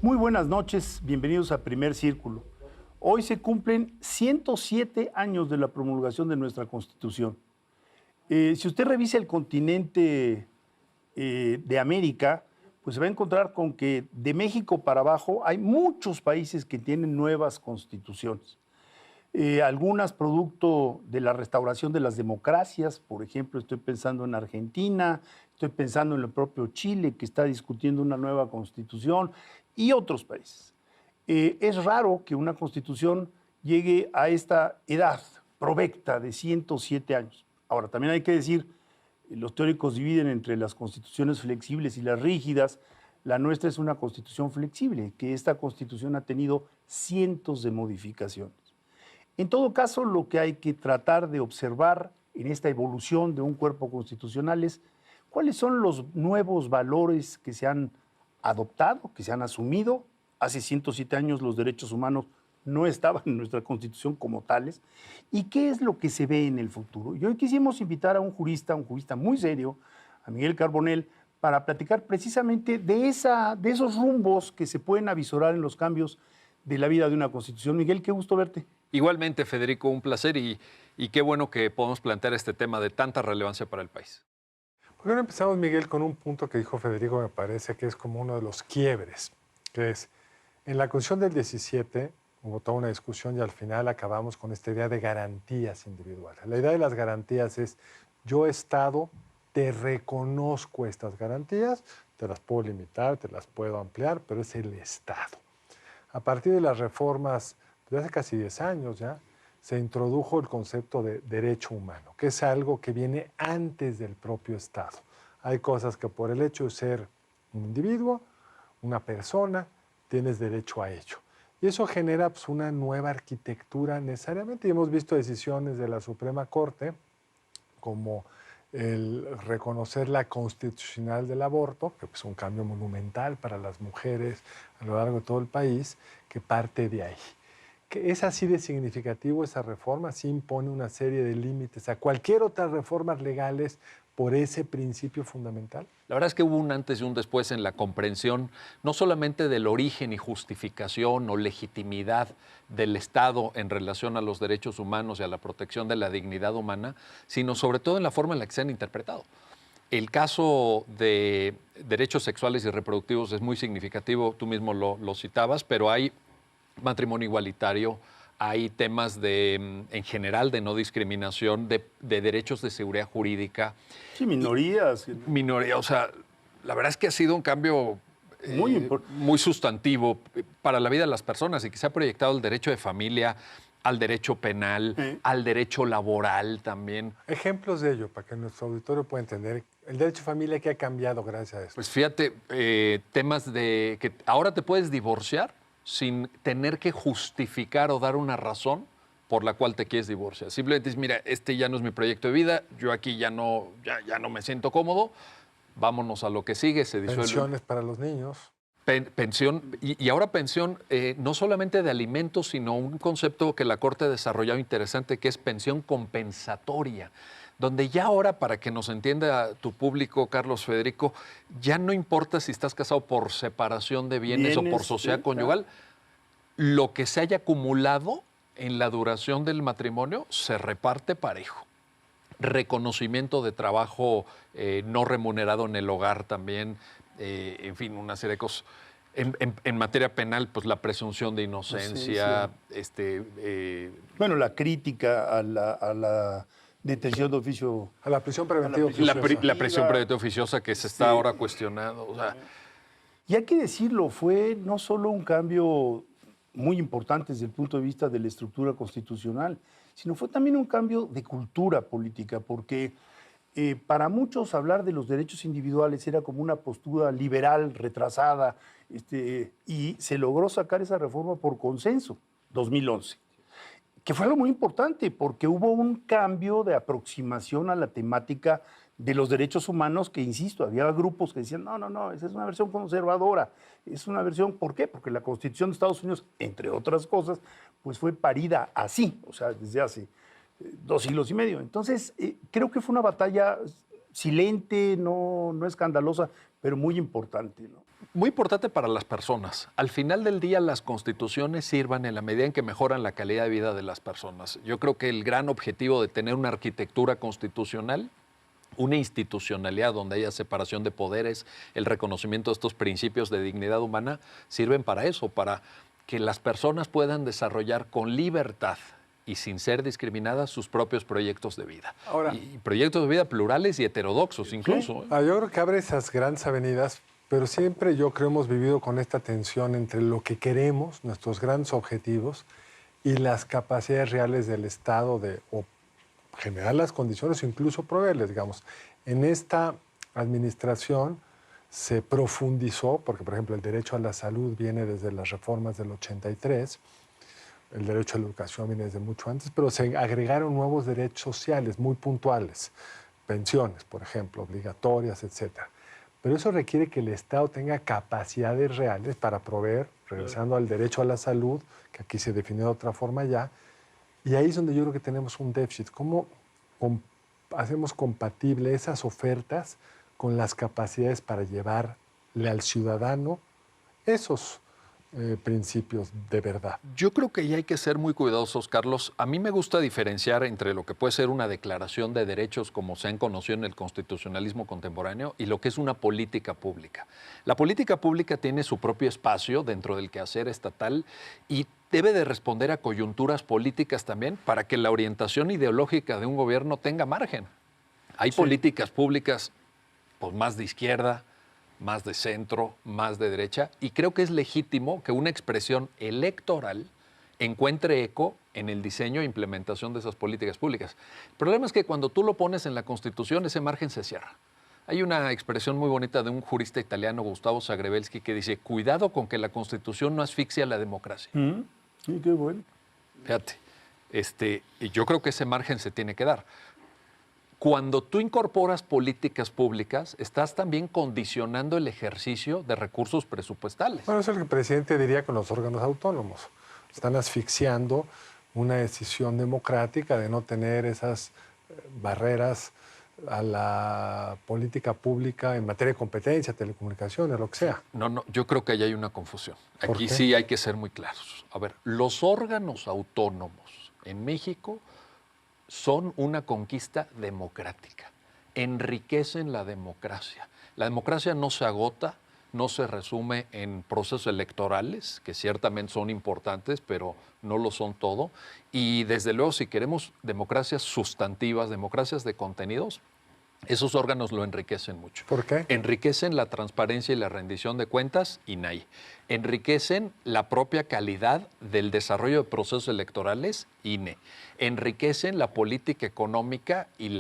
Muy buenas noches, bienvenidos a Primer Círculo. Hoy se cumplen 107 años de la promulgación de nuestra Constitución. Si usted revisa el continente de América, pues se va a encontrar con que de México para abajo hay muchos países que tienen nuevas constituciones. Algunas producto de la restauración de las democracias, por ejemplo, estoy pensando en Argentina, estoy pensando en el propio Chile, que está discutiendo una nueva constitución, y otros países. Es raro que una constitución llegue a esta edad provecta de 107 años. Ahora, también hay que decir, los teóricos dividen entre las constituciones flexibles y las rígidas. La nuestra es una constitución flexible, que esta constitución ha tenido cientos de modificaciones. En todo caso, lo que hay que tratar de observar en esta evolución de un cuerpo constitucional es cuáles son los nuevos valores que se han adoptado, que se han asumido. Hace 107 años los derechos humanos no estaban en nuestra Constitución como tales. ¿Y qué es lo que se ve en el futuro? Y hoy quisimos invitar a un jurista muy serio, a Miguel Carbonell, para platicar precisamente de esos rumbos que se pueden avisorar en los cambios de la vida de una Constitución. Miguel, qué gusto verte. Igualmente, Federico, un placer y qué bueno que podemos plantear este tema de tanta relevancia para el país. ¿Por qué no empezamos, Miguel, con un punto que dijo Federico, me parece que es como uno de los quiebres, que es, en la Constitución del 17 hubo toda una discusión y al final acabamos con esta idea de garantías individuales. La idea de las garantías es, yo Estado te reconozco estas garantías, te las puedo limitar, te las puedo ampliar, pero es el Estado. A partir de las reformas de hace casi 10 años ya, se introdujo el concepto de derecho humano, que es algo que viene antes del propio Estado. Hay cosas que por el hecho de ser un individuo, una persona, tienes derecho a ello. Y eso genera pues, una nueva arquitectura necesariamente. Y hemos visto decisiones de la Suprema Corte, como el reconocer la constitucional del aborto, que es un cambio monumental para las mujeres a lo largo de todo el país, que parte de ahí. Que es así de significativo esa reforma, sí impone una serie de límites a cualquier otra reformas legales por ese principio fundamental. La verdad es que hubo un antes y un después en la comprensión, no solamente del origen y justificación o legitimidad del Estado en relación a los derechos humanos y a la protección de la dignidad humana, sino sobre todo en la forma en la que se han interpretado. El caso de derechos sexuales y reproductivos es muy significativo, tú mismo lo citabas, pero hay matrimonio igualitario, hay temas en general de no discriminación, de derechos de seguridad jurídica. Sí, minorías. Minoría, o sea, la verdad es que ha sido un cambio muy sustantivo para la vida de las personas y que se ha proyectado el derecho de familia, al derecho penal, al derecho laboral también. Ejemplos de ello, para que nuestro auditorio pueda entender el derecho de familia que ha cambiado gracias a esto. Pues fíjate, temas de que ahora te puedes divorciar sin tener que justificar o dar una razón por la cual te quieres divorciar. Simplemente dices, mira, este ya no es mi proyecto de vida, yo aquí ya no me siento cómodo, vámonos a lo que sigue, se disuelve. Pensiones para los niños. Pensión, y ahora pensión no solamente de alimentos, sino un concepto que la Corte ha desarrollado interesante, que es pensión compensatoria, donde ya ahora, para que nos entienda tu público, Carlos Federico, ya no importa si estás casado por separación de bienes o por sociedad conyugal, lo que se haya acumulado en la duración del matrimonio se reparte parejo. Reconocimiento de trabajo no remunerado en el hogar también, en fin, una serie de cosas. En materia penal, pues la presunción de inocencia. Bueno, la crítica a la detención de oficio. A la prisión preventiva oficiosa. La prisión preventiva oficiosa que se está ahora cuestionando. O sea. Y hay que decirlo, fue no solo un cambio muy importante desde el punto de vista de la estructura constitucional, sino fue también un cambio de cultura política, porque para muchos hablar de los derechos individuales era como una postura liberal, retrasada, y se logró sacar esa reforma por consenso, 2011. Que fue algo muy importante porque hubo un cambio de aproximación a la temática de los derechos humanos que, insisto, había grupos que decían, no, esa es una versión conservadora, es una versión, ¿por qué? Porque la Constitución de Estados Unidos, entre otras cosas, pues fue parida así, o sea, desde hace 2 siglos y medio. Entonces, creo que fue una batalla silente, no escandalosa, pero muy importante, ¿no? Muy importante para las personas. Al final del día, las constituciones sirvan en la medida en que mejoran la calidad de vida de las personas. Yo creo que el gran objetivo de tener una arquitectura constitucional, una institucionalidad donde haya separación de poderes, el reconocimiento de estos principios de dignidad humana, sirven para eso, para que las personas puedan desarrollar con libertad y sin ser discriminadas sus propios proyectos de vida. Ahora, y proyectos de vida plurales y heterodoxos incluso. Yo creo que abre esas grandes avenidas, pero siempre yo creo hemos vivido con esta tensión entre lo que queremos, nuestros grandes objetivos, y las capacidades reales del Estado de o generar las condiciones o incluso proveerles, digamos. En esta administración se profundizó, porque por ejemplo el derecho a la salud viene desde las reformas del 83, el derecho a la educación viene desde mucho antes, pero se agregaron nuevos derechos sociales muy puntuales, pensiones, por ejemplo, obligatorias, etcétera. Pero eso requiere que el Estado tenga capacidades reales para proveer, regresando al derecho a la salud, que aquí se definió de otra forma ya, y ahí es donde yo creo que tenemos un déficit. ¿Cómo hacemos compatible esas ofertas con las capacidades para llevarle al ciudadano esos principios de verdad? Yo creo que ya hay que ser muy cuidadosos, Carlos. A mí me gusta diferenciar entre lo que puede ser una declaración de derechos como se han conocido en el constitucionalismo contemporáneo y lo que es una política pública. La política pública tiene su propio espacio dentro del quehacer estatal y debe de responder a coyunturas políticas también para que la orientación ideológica de un gobierno tenga margen. Hay políticas públicas pues, más de izquierda, más de centro, más de derecha, y creo que es legítimo que una expresión electoral encuentre eco en el diseño e implementación de esas políticas públicas. El problema es que cuando tú lo pones en la Constitución, ese margen se cierra. Hay una expresión muy bonita de un jurista italiano, Gustavo Zagrebelsky, que dice, cuidado con que la Constitución no asfixie a la democracia. Sí, qué bueno. Fíjate, y yo creo que ese margen se tiene que dar. Cuando tú incorporas políticas públicas, estás también condicionando el ejercicio de recursos presupuestales. Bueno, eso es lo que el presidente diría con los órganos autónomos. Están asfixiando una decisión democrática de no tener esas barreras a la política pública en materia de competencia, telecomunicaciones, lo que sea. No, yo creo que ahí hay una confusión. ¿Por Aquí qué? sí hay que ser muy claros. A ver, los órganos autónomos en México son una conquista democrática, enriquecen la democracia. La democracia no se agota, no se resume en procesos electorales, que ciertamente son importantes, pero no lo son todo. Y desde luego, si queremos democracias sustantivas, democracias de contenidos, esos órganos lo enriquecen mucho. ¿Por qué? Enriquecen la transparencia y la rendición de cuentas, INAI. Enriquecen la propia calidad del desarrollo de procesos electorales, INE. Enriquecen la política económica y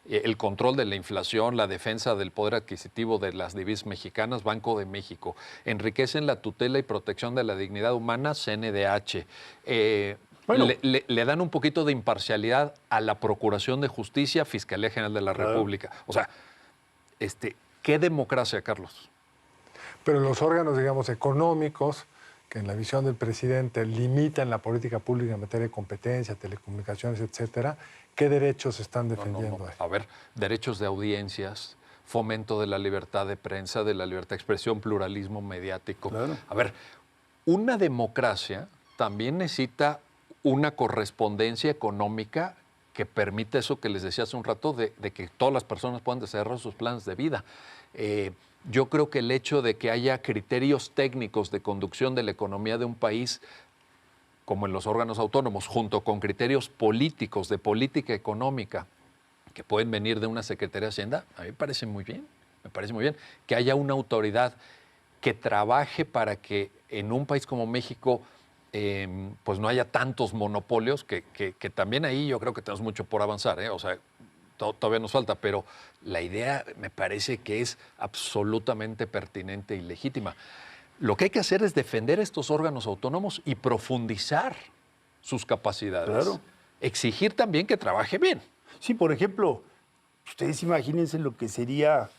el control de la inflación, la defensa del poder adquisitivo de las divisas mexicanas, Banco de México. Enriquecen la tutela y protección de la dignidad humana, CNDH. Bueno. Le dan un poquito de imparcialidad a la Procuración de Justicia, Fiscalía General de la República. O sea, ¿qué democracia, Carlos? Pero los órganos, digamos, económicos, que en la visión del presidente limitan la política pública en materia de competencia, telecomunicaciones, etcétera, ¿qué derechos están defendiendo? No. A ver, derechos de audiencias, fomento de la libertad de prensa, de la libertad de expresión, pluralismo mediático. Claro. A ver, una democracia también necesita una correspondencia económica que permita eso que les decía hace un rato, de que todas las personas puedan desarrollar sus planes de vida. Yo creo que el hecho de que haya criterios técnicos de conducción de la economía de un país, como en los órganos autónomos, junto con criterios políticos de política económica, que pueden venir de una Secretaría de Hacienda, a mí me parece muy bien. Que haya una autoridad que trabaje para que en un país como México pues no haya tantos monopolios, que también ahí yo creo que tenemos mucho por avanzar, O sea, todavía nos falta, pero la idea me parece que es absolutamente pertinente y legítima. Lo que hay que hacer es defender estos órganos autónomos y profundizar sus capacidades. Claro. Exigir también que trabaje bien. Sí, por ejemplo, ustedes imagínense lo que sería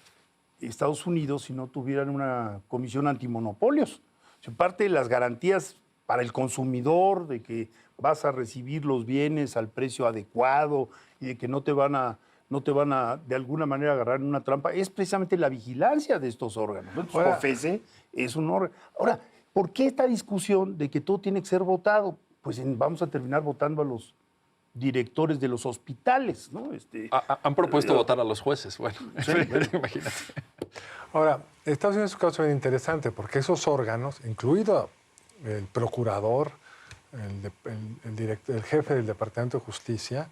Estados Unidos si no tuvieran una comisión antimonopolios. O sea, parte de las garantías para el consumidor, de que vas a recibir los bienes al precio adecuado y de que no te van a no te van a, de alguna manera, agarrar en una trampa, es precisamente la vigilancia de estos órganos, ¿no? Entonces, COFECE es un órgano. Ahora, ¿por qué esta discusión de que todo tiene que ser votado? Pues vamos a terminar votando a los directores de los hospitales, ¿no? Han propuesto votar a los jueces, bueno, sí, imagínate. Ahora, Estados Unidos es un caso bien interesante porque esos órganos, incluido el procurador, el jefe del Departamento de Justicia,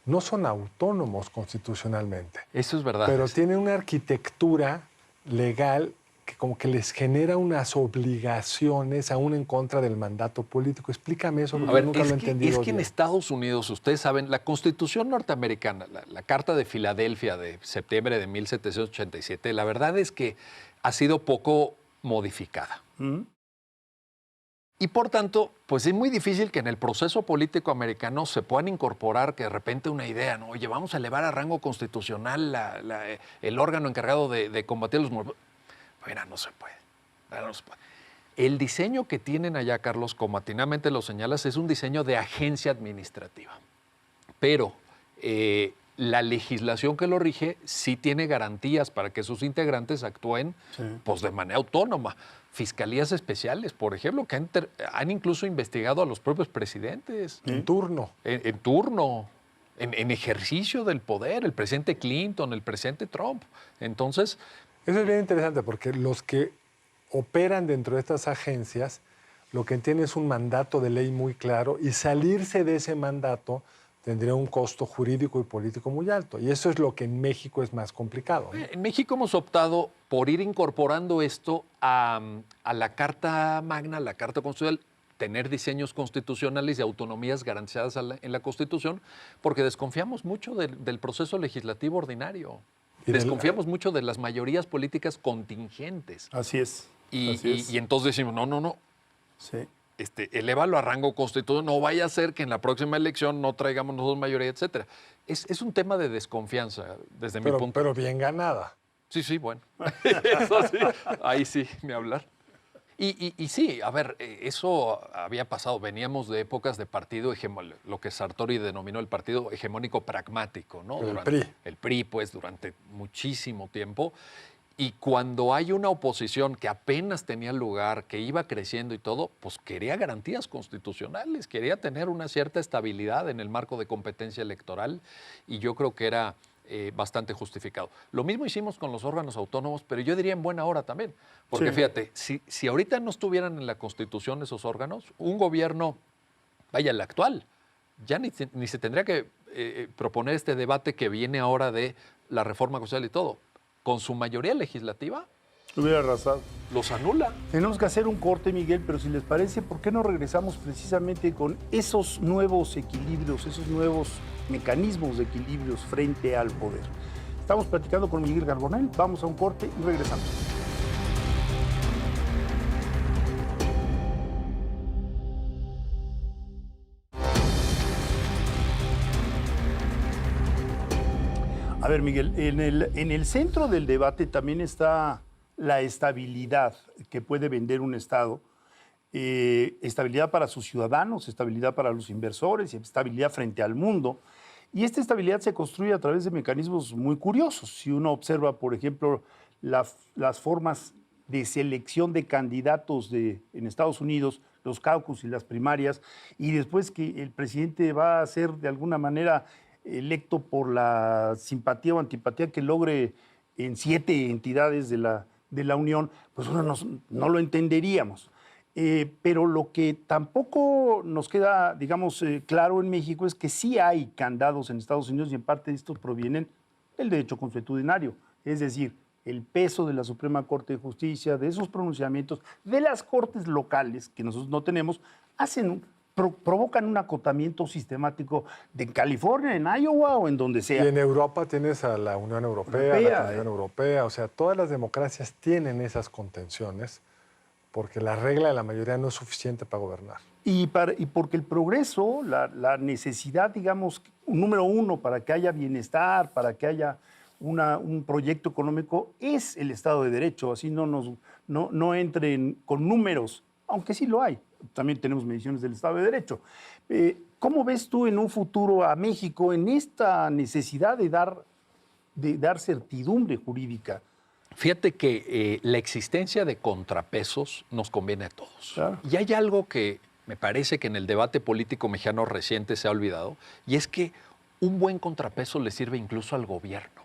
no son autónomos constitucionalmente. Eso es verdad. Pero tienen una arquitectura legal que como que les genera unas obligaciones aún en contra del mandato político. Explícame eso, porque nunca lo he entendido. Es que en Estados Unidos, ustedes saben, la Constitución norteamericana, la Carta de Filadelfia de septiembre de 1787, la verdad es que ha sido poco modificada. Y por tanto, pues es muy difícil que en el proceso político americano se puedan incorporar que de repente una idea, ¿no? Oye, vamos a elevar a rango constitucional el órgano encargado de combatir los movimientos. Mira, no se puede. El diseño que tienen allá, Carlos, como atinadamente lo señalas, es un diseño de agencia administrativa. Pero la legislación que lo rige sí tiene garantías para que sus integrantes actúen pues, de manera autónoma. Fiscalías especiales, por ejemplo, que han incluso investigado a los propios presidentes. En turno. En turno. En ejercicio del poder. El presidente Clinton, el presidente Trump. Entonces... Eso es bien interesante porque los que operan dentro de estas agencias lo que tienen es un mandato de ley muy claro y salirse de ese mandato tendría un costo jurídico y político muy alto. Y eso es lo que en México es más complicado, ¿no? En México hemos optado por ir incorporando esto a la Carta Magna, la Carta Constitucional, tener diseños constitucionales y autonomías garantizadas en la Constitución, porque desconfiamos mucho del proceso legislativo ordinario. Desconfiamos mucho de las mayorías políticas contingentes. Así es. Y entonces decimos, no. Sí. Elévalo a rango constitucional, no vaya a ser que en la próxima elección no traigamos nosotros mayoría, etcétera. Es un tema de desconfianza desde mi punto. Pero bien ganada. Sí, bueno. Eso sí, ahí sí, ni hablar. Y sí, a ver, eso había pasado. Veníamos de épocas de partido hegemónico, lo que Sartori denominó el partido hegemónico pragmático, ¿no? El PRI. El PRI, pues, durante muchísimo tiempo. Y cuando hay una oposición que apenas tenía lugar, que iba creciendo y todo, pues quería garantías constitucionales, quería tener una cierta estabilidad en el marco de competencia electoral, y yo creo que era bastante justificado. Lo mismo hicimos con los órganos autónomos, pero yo diría en buena hora también. Porque fíjate, si ahorita no estuvieran en la Constitución esos órganos, un gobierno, vaya, el actual, ya ni se tendría que proponer este debate que viene ahora de la reforma constitucional y todo. Con su mayoría legislativa, hubiera arrasado. Los anula. Tenemos que hacer un corte, Miguel, pero si les parece, ¿por qué no regresamos precisamente con esos nuevos equilibrios, esos nuevos mecanismos de equilibrios frente al poder? Estamos platicando con Miguel Carbonell, vamos a un corte y regresamos. A ver, Miguel, en el centro del debate también está la estabilidad que puede vender un Estado, estabilidad para sus ciudadanos, estabilidad para los inversores y estabilidad frente al mundo. Y esta estabilidad se construye a través de mecanismos muy curiosos. Si uno observa, por ejemplo, las formas de selección de candidatos en Estados Unidos, los caucus y las primarias, y después que el presidente va a ser de alguna manera electo por la simpatía o antipatía que logre en 7 entidades de la Unión, pues uno no lo entenderíamos. Pero lo que tampoco nos queda, digamos, claro en México es que sí hay candados en Estados Unidos y en parte de estos provienen del derecho consuetudinario, es decir, el peso de la Suprema Corte de Justicia, de esos pronunciamientos, de las cortes locales, que nosotros no tenemos, provocan un acotamiento sistemático en California, en Iowa o en donde sea. Y en Europa tienes a la Unión Europea, la Comunidad Europea, o sea, todas las democracias tienen esas contenciones porque la regla de la mayoría no es suficiente para gobernar. Y porque el progreso, la necesidad, digamos, número uno, para que haya bienestar, para que haya un proyecto económico, es el Estado de Derecho. Así no entren con números, aunque sí lo hay. también tenemos mediciones del Estado de Derecho. ¿Cómo ves tú en un futuro a México en esta necesidad de dar certidumbre jurídica? Fíjate que la existencia de contrapesos nos conviene a todos. Claro. Y hay algo que me parece que en el debate político mexicano reciente se ha olvidado, y es que un buen contrapeso le sirve incluso al gobierno.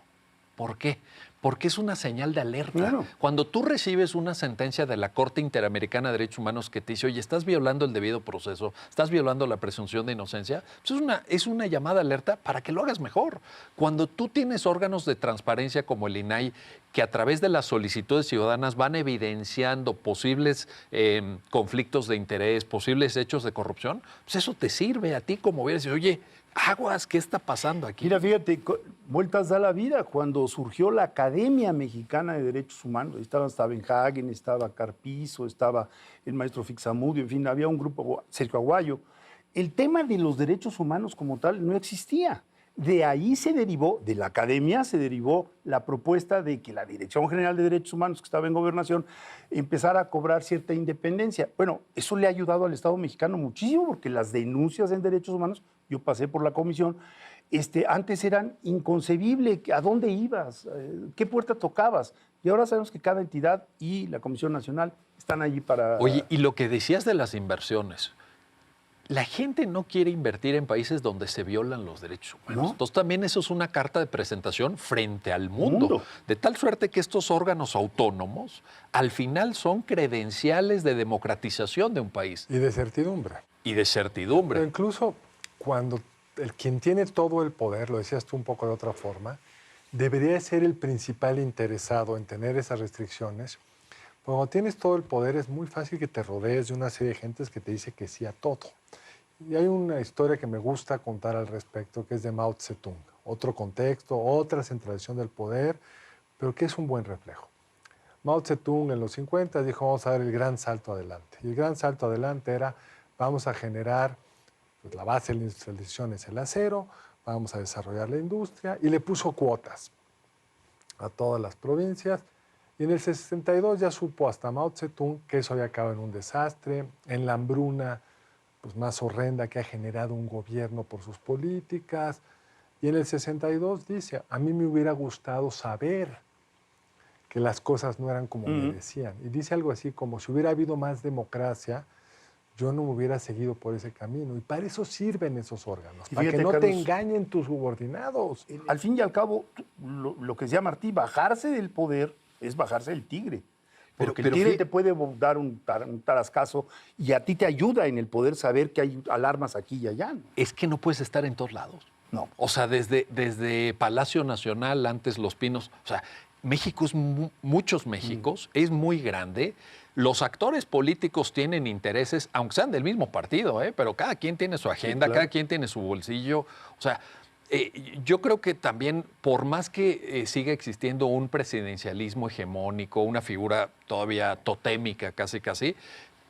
¿Por qué? Porque es una señal de alerta. Claro. Cuando tú recibes una sentencia de la Corte Interamericana de Derechos Humanos que te dice, oye, estás violando el debido proceso, estás violando la presunción de inocencia, pues es una llamada de alerta para que lo hagas mejor. Cuando tú tienes órganos de transparencia como el INAI, que a través de las solicitudes ciudadanas van evidenciando posibles conflictos de interés, posibles hechos de corrupción, pues eso te sirve a ti como ver, oye, aguas, ¿qué está pasando aquí? Mira, fíjate, vueltas da la vida. Cuando surgió la Academia Mexicana de Derechos Humanos, estaba Stavenhagen, estaba Carpizo, estaba el maestro Fixamudio, en fin, había un grupo, Sergio Aguayo. El tema de los derechos humanos como tal no existía. De ahí se derivó, de la Academia se derivó la propuesta de que la Dirección General de Derechos Humanos, que estaba en Gobernación, empezara a cobrar cierta independencia. Bueno, eso le ha ayudado al Estado mexicano muchísimo, porque las denuncias en derechos humanos, yo pasé por la comisión, antes eran inconcebibles. ¿A dónde ibas? ¿Qué puerta tocabas? Y ahora sabemos que cada entidad y la Comisión Nacional están allí para... Oye, y lo que decías de las inversiones, la gente no quiere invertir en países donde se violan los derechos humanos. ¿No? Entonces también eso es una carta de presentación frente al mundo. De tal suerte que estos órganos autónomos al final son credenciales de democratización de un país. Y de certidumbre. Y de certidumbre. Pero incluso cuando quien tiene todo el poder, lo decías tú un poco de otra forma, debería ser el principal interesado en tener esas restricciones. Cuando tienes todo el poder es muy fácil que te rodees de una serie de gentes que te dice que sí a todo. Y hay una historia que me gusta contar al respecto, que es de Mao Zedong. Otro contexto, otra centralización del poder, pero que es un buen reflejo. Mao Zedong en los 50 dijo, vamos a dar el gran salto adelante. Y el gran salto adelante era, vamos a generar, pues la base de la industrialización es el acero, vamos a desarrollar la industria, y le puso cuotas a todas las provincias. Y en el 62 ya supo hasta Mao Zedong que eso había acabado en un desastre, en la hambruna pues, más horrenda que ha generado un gobierno por sus políticas. Y en el 62 dice, a mí me hubiera gustado saber que las cosas no eran como me decían. Y dice algo así como, si hubiera habido más democracia, yo no me hubiera seguido por ese camino. Y para eso sirven esos órganos, para que no te engañen tus subordinados. Al fin y al cabo, lo que decía Martí, bajarse del poder es bajarse del tigre. Porque el tigre te puede dar un tarascazo y a ti te ayuda en el poder saber que hay alarmas aquí y allá, ¿no? Es que no puedes estar en todos lados. No. O sea, desde Palacio Nacional, antes Los Pinos, o sea, México es muchos Méxicos, es muy grande. Los actores políticos tienen intereses, aunque sean del mismo partido, pero cada quien tiene su agenda, sí, claro. Cada quien tiene su bolsillo. O sea, yo creo que también, por más que siga existiendo un presidencialismo hegemónico, una figura todavía totémica casi,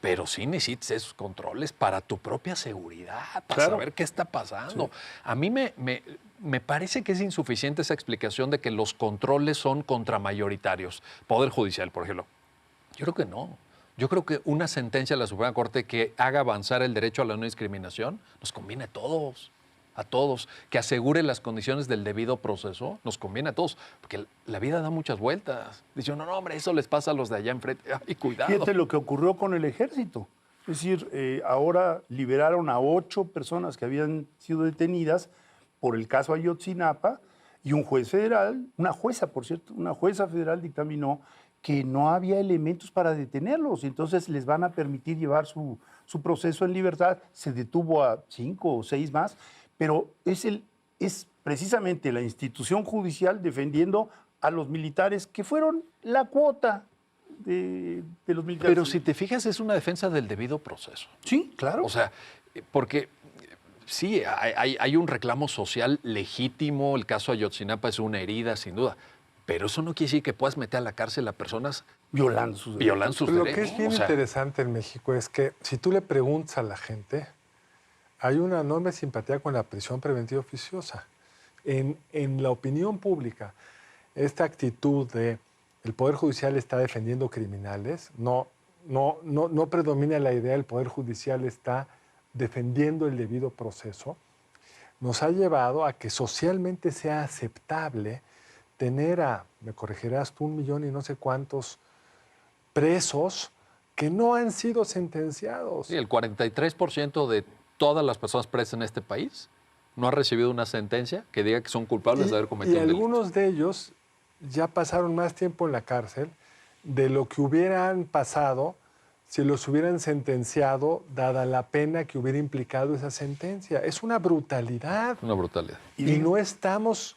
pero sí necesitas esos controles para tu propia seguridad, para claro. saber qué está pasando. Sí. A mí me parece que es insuficiente esa explicación de que los controles son contramayoritarios. Poder Judicial, por ejemplo. Yo creo que no. Yo creo que una sentencia de la Suprema Corte que haga avanzar el derecho a la no discriminación nos conviene a todos. Que asegure las condiciones del debido proceso, nos conviene a todos, porque la vida da muchas vueltas. Dicen, no, hombre, eso les pasa a los de allá enfrente. Ay, cuidado. Fíjate lo que ocurrió con el ejército. Es decir, ahora liberaron a 8 personas que habían sido detenidas por el caso Ayotzinapa y un juez federal, una jueza, por cierto, una jueza federal dictaminó que no había elementos para detenerlos. Entonces les van a permitir llevar su proceso en libertad. Se detuvo a 5 o 6 más. Pero es precisamente la institución judicial defendiendo a los militares que fueron la cuota de los militares. Pero si te fijas, es una defensa del debido proceso. Sí, claro. O sea, porque sí, hay un reclamo social legítimo, el caso Ayotzinapa es una herida, sin duda, pero eso no quiere decir que puedas meter a la cárcel a personas violando sus derechos. Lo que es bien interesante en México es que si tú le preguntas a la gente, hay una enorme simpatía con la prisión preventiva oficiosa. En la opinión pública, esta actitud de el Poder Judicial está defendiendo criminales, no no predomina la idea del Poder Judicial está defendiendo el debido proceso, nos ha llevado a que socialmente sea aceptable tener me corregirás tú, 1 millón y no sé cuántos presos que no han sido sentenciados. Sí, el 43% de todas las personas presas en este país no ha recibido una sentencia que diga que son culpables de haber cometido un delito. Y algunos de ellos ya pasaron más tiempo en la cárcel de lo que hubieran pasado si los hubieran sentenciado, dada la pena que hubiera implicado esa sentencia. Es una brutalidad. Una brutalidad. Y no estamos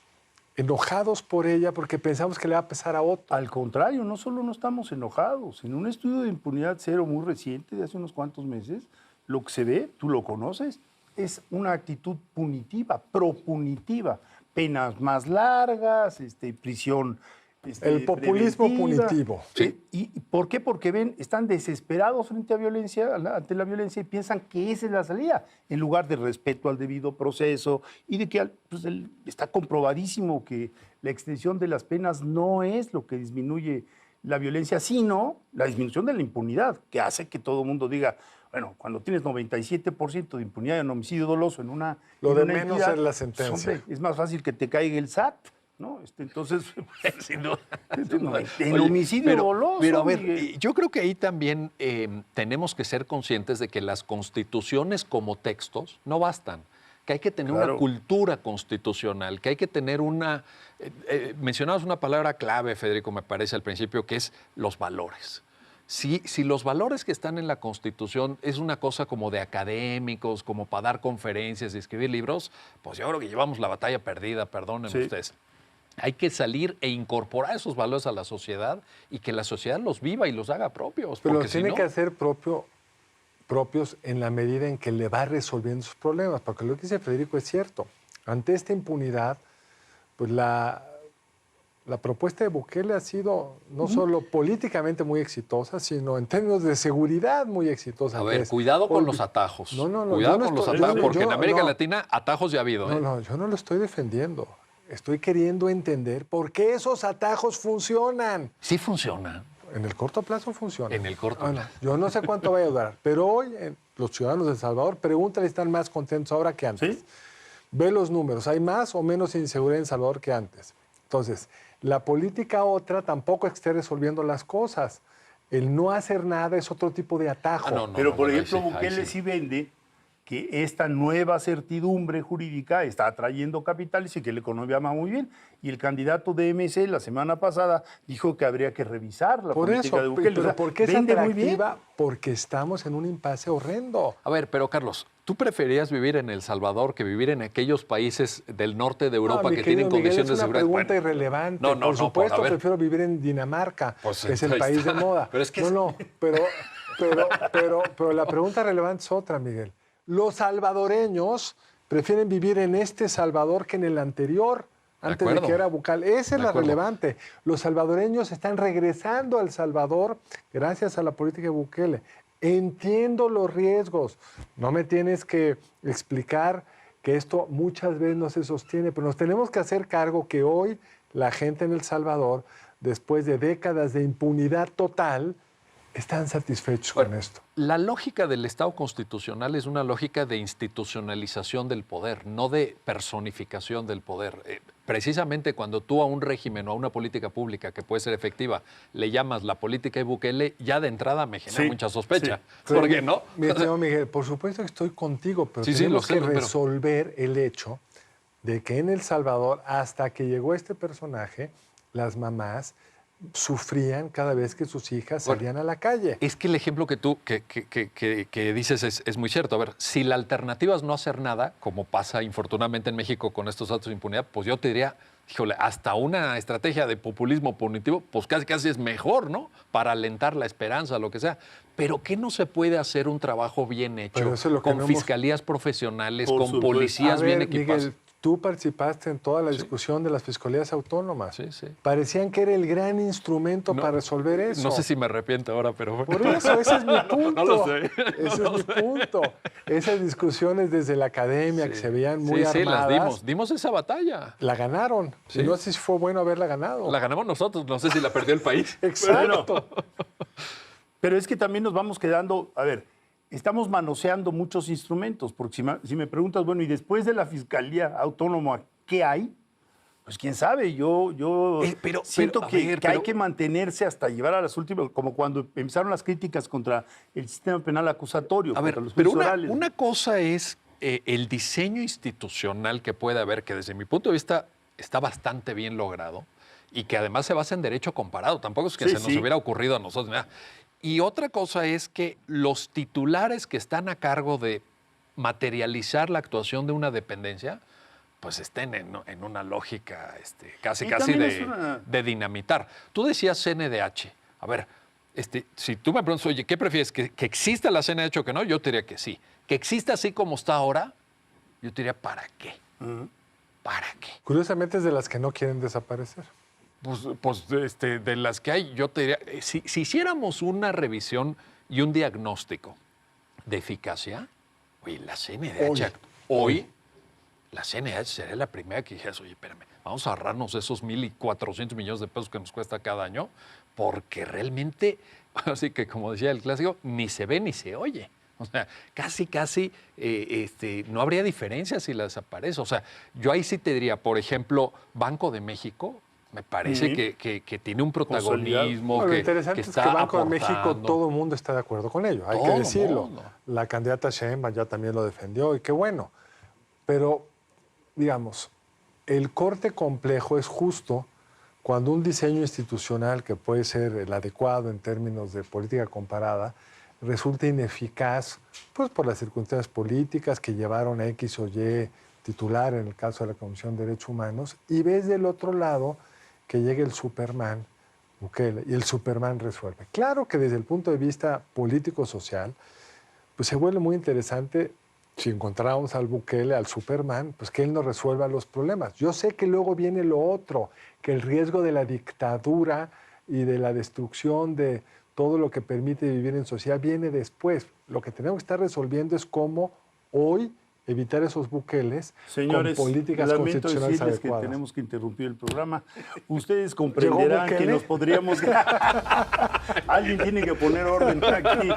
enojados por ella porque pensamos que le va a pasar a otro. Al contrario, no solo no estamos enojados. En un estudio de impunidad cero muy reciente, de hace unos cuantos meses, lo que se ve, tú lo conoces, es una actitud punitiva, propunitiva. Penas más largas, prisión. El populismo preventiva. punitivo. Sí. ¿Y por qué? Porque están desesperados frente a ante la violencia y piensan que esa es la salida, en lugar de respeto al debido proceso y de que está comprobadísimo que la extensión de las penas no es lo que disminuye la violencia, sino la disminución de la impunidad, que hace que todo el mundo diga, bueno, cuando tienes 97% de impunidad en homicidio doloso en una Lo en de una menos entidad, es la sentencia. hombre, es más fácil que te caiga el SAT, ¿no? Entonces, Sin duda. en homicidio doloso. Pero a ver, Miguel. yo creo que ahí también tenemos que ser conscientes de que las constituciones como textos no bastan, que hay que tener Claro. una cultura constitucional, que hay que tener una... mencionabas una palabra clave, Federico, me parece al principio, que es los valores. Si los valores que están en la Constitución es una cosa como de académicos, como para dar conferencias y escribir libros, pues yo creo que llevamos la batalla perdida, perdónenme Sí. ustedes. Hay que salir e incorporar esos valores a la sociedad y que la sociedad los viva y los haga propios. Pero porque los tiene si no, que hacer propios en la medida en que le va resolviendo sus problemas. Porque lo que dice Federico es cierto. Ante esta impunidad, pues la propuesta de Bukele ha sido no solo políticamente muy exitosa, sino en términos de seguridad muy exitosa. A ver, cuidado con los atajos. Cuidado con los atajos, porque en América Latina atajos ya ha habido. No, yo no lo estoy defendiendo. Estoy queriendo entender por qué esos atajos funcionan. Sí funciona. En el corto plazo funciona. En el corto Bueno, plazo. yo no sé cuánto vaya a durar, pero hoy los ciudadanos de El Salvador, pregúntale si están más contentos ahora que antes. ¿Sí? Ve los números, hay más o menos inseguridad en El Salvador que antes. Entonces, la política otra tampoco es que esté resolviendo las cosas. El no hacer nada es otro tipo de atajo. No, Pero, por ahí ejemplo, sí, ahí Bukele sí. sí vende que esta nueva certidumbre jurídica está atrayendo capitales y que la economía va muy bien. Y el candidato de MC la semana pasada dijo que habría que revisar la Por política eso, de Bukele. O pero sea, ¿por qué es vende muy bien. atractiva? Porque estamos en un impasse horrendo. A ver, pero Carlos, ¿tú preferías vivir en El Salvador que vivir en aquellos países del norte de Europa No, mi que querido tienen Miguel, condiciones de es una seguridad? pregunta Bueno, irrelevante. No, Por supuesto, a ver. prefiero vivir en Dinamarca, Pues que es el ahí país está. de moda. Pero es que pero la pregunta relevante es otra, Miguel. Los salvadoreños prefieren vivir en este Salvador que en el anterior, antes de acuerdo. que era Bukele. Esa es De la acuerdo. relevante. Los salvadoreños están regresando al Salvador gracias a la política de Bukele. Entiendo los riesgos. No me tienes que explicar que esto muchas veces no se sostiene, pero nos tenemos que hacer cargo que hoy la gente en El Salvador, después de décadas de impunidad total, están satisfechos con esto. La lógica del Estado constitucional es una lógica de institucionalización del poder, no de personificación del poder. Precisamente cuando tú a un régimen o a una política pública que puede ser efectiva le llamas la política de Bukele, ya de entrada me genera Sí, mucha sospecha. sí. ¿Por qué no? Mi estimado Miguel, por supuesto que estoy contigo, pero Sí, sí, tenemos lo sé, que pero- resolver el hecho de que en El Salvador, hasta que llegó este personaje, las mamás sufrían cada vez que sus hijas salían a la calle. Es que el ejemplo que tú que dices es muy cierto. A ver, si la alternativa es no hacer nada, como pasa infortunadamente en México con estos actos de impunidad, pues yo te diría, híjole, hasta una estrategia de populismo punitivo, pues casi es mejor, ¿no? Para alentar la esperanza, lo que sea. Pero ¿qué no se puede hacer un trabajo bien hecho, Pero eso es lo que con no hemos- fiscalías profesionales, Por con supuesto. policías A bien ver, equipados? Miguel, tú participaste en toda la discusión de las fiscalías autónomas. Sí, sí. Parecían que era el gran instrumento No, para resolver eso. No sé si me arrepiento ahora, pero... Por eso, ese es mi punto. No lo sé. Ese es mi punto. Esas discusiones desde la academia que se veían muy sí, armadas, las dimos esa batalla. la ganaron. Sí. Y no sé si fue bueno haberla ganado. La ganamos nosotros, no sé si la perdió el país. Exacto. Pero es que también nos vamos quedando, a ver, estamos manoseando muchos instrumentos, porque si me preguntas, bueno, y después de la Fiscalía Autónoma, ¿qué hay? Pues quién sabe, yo siento que hay que mantenerse hasta llevar a las últimas, como cuando empezaron las críticas contra el sistema penal acusatorio, A ver, contra los pero juicios orales. una cosa es el diseño institucional que puede haber, que desde mi punto de vista está bastante bien logrado y que además se basa en derecho comparado. Tampoco es que Sí, se nos sí. hubiera ocurrido a nosotros. Nada. Y otra cosa es que los titulares que están a cargo de materializar la actuación de una dependencia, pues estén en una lógica casi Y también es de dinamitar. Tú decías CNDH. A ver, si tú me preguntas, oye, ¿qué prefieres? ¿Que exista la CNDH o que no? Yo te diría que sí. Que exista así como está ahora, yo te diría, ¿para qué? ¿Para qué? Curiosamente es de las que no quieren desaparecer. De las que hay, yo te diría, si hiciéramos una revisión y un diagnóstico de eficacia, oye, la CNDH hoy la CNDH sería la primera que dijeras, oye, espérame, vamos a ahorrarnos esos 1.400 millones de pesos que nos cuesta cada año, porque realmente, así que como decía el clásico, ni se ve ni se oye. O sea, casi, no habría diferencia si la desaparece. O sea, yo ahí sí te diría, por ejemplo, Banco de México, me parece que tiene un protagonismo, Lo que interesante está es que Banco aportando. de México, todo el mundo está de acuerdo con ello, hay que Todo decirlo. mundo. La candidata Sheinbaum ya también lo defendió y qué bueno. Pero, digamos, el corte complejo es justo cuando un diseño institucional que puede ser el adecuado en términos de política comparada resulta ineficaz, pues por las circunstancias políticas que llevaron a X o Y titular en el caso de la Comisión de Derechos Humanos, y ves del otro lado que llega el Superman, Bukele, y el Superman resuelve. Claro que desde el punto de vista político-social, pues se vuelve muy interesante si encontramos al Bukele, al Superman, pues que él nos resuelva los problemas. Yo sé que luego viene lo otro, que el riesgo de la dictadura y de la destrucción de todo lo que permite vivir en sociedad viene después. Lo que tenemos que estar resolviendo es cómo hoy evitar esos buqueles. Señores, con políticas lamento constitucionales decirles adecuadas. que tenemos que interrumpir el programa. Ustedes comprenderán que Bukele? nos podríamos... Alguien tiene que poner orden aquí.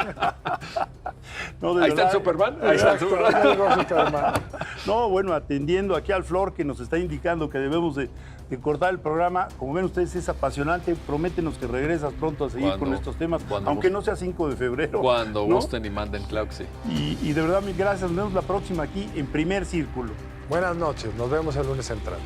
No, de Ahí está el verdad. Superman. Ahí está el Superman. Ahí llegó Superman. No, bueno, atendiendo aquí al Flor que nos está indicando que debemos de cortar el programa. Como ven ustedes, es apasionante. Prométenos que regresas pronto a seguir con estos temas, aunque no sea 5 de febrero. Cuando ¿no? gusten y manden, claro que sí. Y de verdad, mil gracias. Nos vemos la próxima aquí en Primer Círculo. Buenas noches, nos vemos el lunes central.